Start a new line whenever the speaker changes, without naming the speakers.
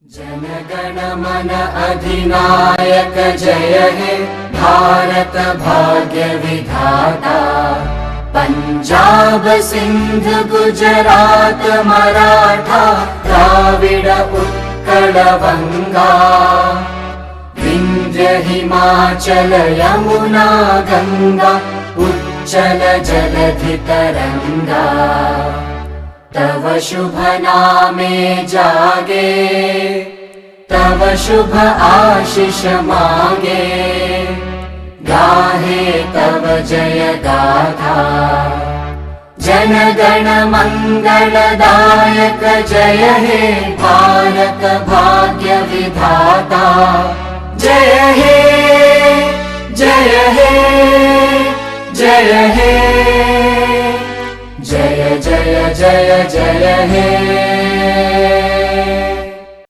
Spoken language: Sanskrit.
जनगण मन अधिनायक जय हे भारत भाग्य विधाता। पंजाब सिंध गुजरात मराठा द्राविड उत्कल बंगा। विंध्य हिमाचल यमुना गंगा उच्चल जलधि तरंगा। तव शुभ नामे जागे तव शुभ आशीष मागे। गाहे तव जय गाथा जनगण मंगलदायक जय हे भारत भाग्य विधाता। जय हे जय हे जय हे जय जय जय जय हे।